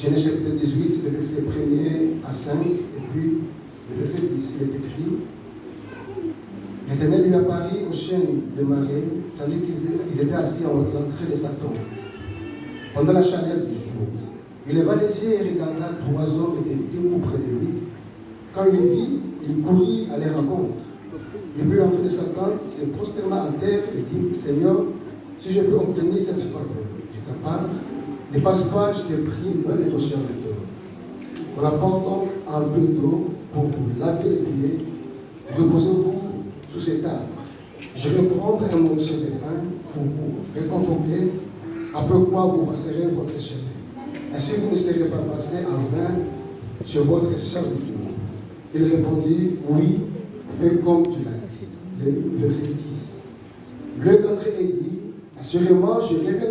Genèse chapitre 18, le verset 1er à 5, et puis le verset 10, il est écrit: L'Éternel lui apparut au chêne de Marée, tandis qu'ils étaient assis à l'entrée de sa tente, pendant la chaleur du jour. Il leva les yeux et regarda, 3 hommes étaient debout près de lui. Quand il les vit, il courut à leur rencontre. Depuis l'entrée de sa tente, se prosterna en terre et dit: Seigneur, si je peux obtenir cette faveur de ta part, ne passe pas, je te prie, loin de ton serviteur. On apporte donc un peu d'eau pour vous laver les pieds. Reposez-vous sous cet arbre. Je vais prendre un morceau de pain pour vous réconforter, après quoi vous passerez votre chemin. Ainsi vous ne serez pas passé en vain chez votre serviteur. Il répondit: Oui, fais comme tu l'as dit. Le verset 10. Le d'entrée est dit: Assurément, je reviendrai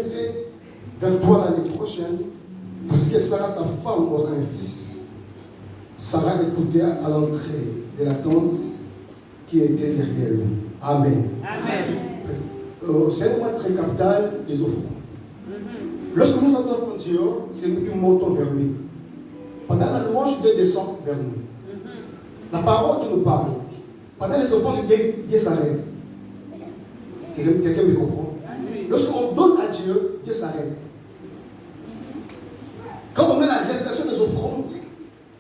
vers toi l'année prochaine, parce que Sarah, ta femme, aura un fils. Sarah écoutait à l'entrée de la tente qui était derrière lui. Amen. Amen. C'est un moment très capital des offrandes. Lorsque nous adorons Dieu, c'est nous qui montons vers lui. Pendant la louange, Dieu descend vers nous. La parole qui nous parle. Pendant les offrandes, Dieu s'arrête. Quelqu'un me comprend? Lorsqu'on donne à Dieu, Dieu s'arrête. Quand on a la révélation des offrandes,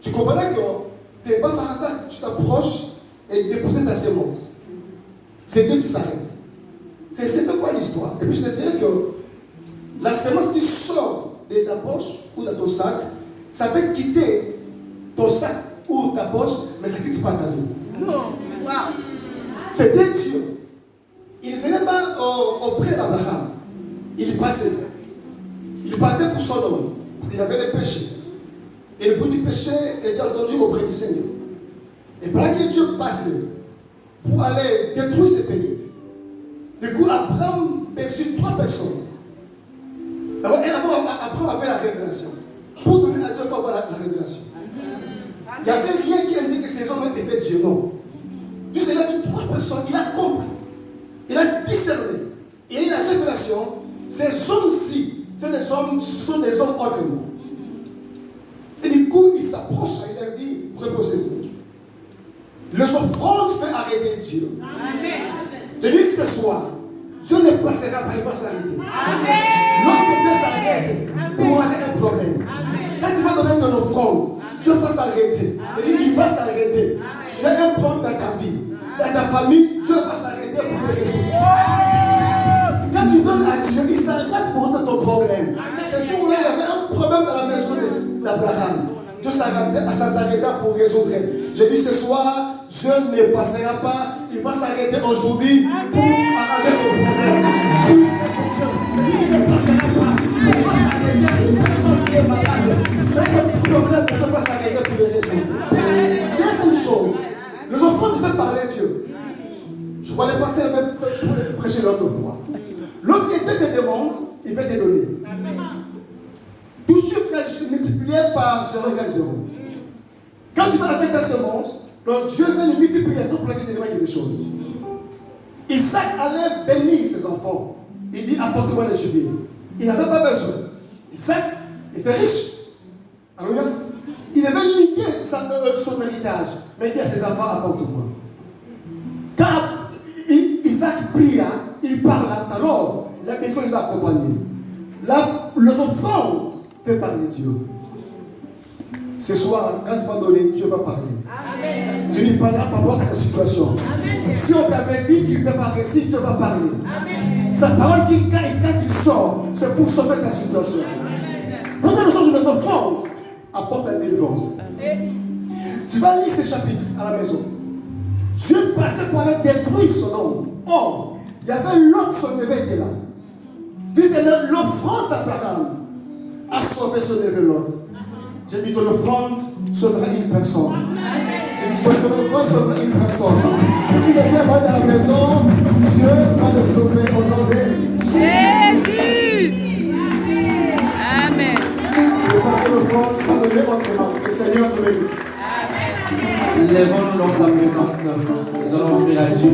tu comprendras que ce n'est pas par hasard que tu t'approches et déposes ta sémence. C'est Dieu qui s'arrête. C'est de quoi l'histoire? Et puis je te dirais que la sémence qui sort de ta poche ou de ton sac, ça peut quitter ton sac ou ta poche, mais ça ne quitte pas ta vie. Wow. C'était Dieu. Il ne venait pas auprès d'Abraham. Il passait. Il partait pour son homme. Parce qu'il avait le péché. Et le bout du péché était entendu auprès du Seigneur. Et pendant que Dieu passait pour aller détruire ce pays, du coup, Abraham perçut 3 personnes. D'abord, Abraham avait la révélation. Pour donner à Dieu, il faut avoir la révélation. Il n'y avait rien qui indiquait que ces hommes étaient Dieu, non. Dieu s'est vu 3 personnes, il a compris. Il a discerné. Il a eu la révélation. Ces hommes-ci, sont des hommes autrement. Et du coup, il s'approche et il leur dit: reposez-vous. Les offrandes fait arrêter Dieu. Amen. Je dis ce soir, Dieu ne passera pas, il va s'arrêter. Amen. Lorsque Dieu s'arrête pour régler un problème, quand tu vas donner ton offrande, Dieu va s'arrêter. Je dis, il va s'arrêter. Tu as un problème dans ta vie, dans ta famille, Dieu va s'arrêter pour le résoudre. Quand tu donnes à Dieu, il s'arrête pour résoudre ton problème. Ce jour-là, il y avait un problème dans la maison d'Abraham. Dieu s'arrêta pour résoudre. Je dis ce soir, Dieu ne passera pas, il va s'arrêter aujourd'hui pour arranger ton problème. Il ne passera pas, il va s'arrêter une personne qui est malade. C'est un problème que Dieu va s'arrêter pour le résoudre. Deuxième chose, les enfants tu fais parler Dieu. Je vois les pasteurs prêcher l'autre fois. Lorsque Dieu te demande, il va te donner. Tout chiffre est multiplié par 0 égale 0. Quand tu vas avec ta semence, donc Dieu veut le multiplier pour qu'il te demande quelque chose. Isaac allait bénir ses enfants. Il dit: apportez-moi les jubilés. Il n'avait pas besoin. Isaac était riche. Alléluia. Il avait limité son héritage. Mais il dit à ses enfants: apportez-moi. Quand Isaac pria, il parla, alors la bénédiction les a accompagnés. Les offrandes fait parler Dieu. Ce soir, quand tu vas donner, Dieu va parler. Amen. Tu ne parleras pas à ta situation. Amen. Si on t'avait dit tu ne peux pas réussir, Dieu va parler. Amen. Sa parole qui quand il sort, c'est pour sauver ta situation. Quand tu as besoin de offrandes, apporte la délivrance. Tu vas lire ce chapitre à la maison. Dieu passait pour aller détruire son homme. Or, il y avait l'autre, son neveu était là. Juste l'offrande d'Abraham a sauvé son neveu l'autre. J'ai dit ton offrande sauvera une personne. J'ai dit ton offrande sauvera une personne. S'il était mort dans la maison, Dieu va le sauver au nom de Jésus. Amen. Le temps de l'offrande va donner autrement. Que le Seigneur nous bénisse. Lèvons-nous dans sa présence. Nous allons offrir à Dieu.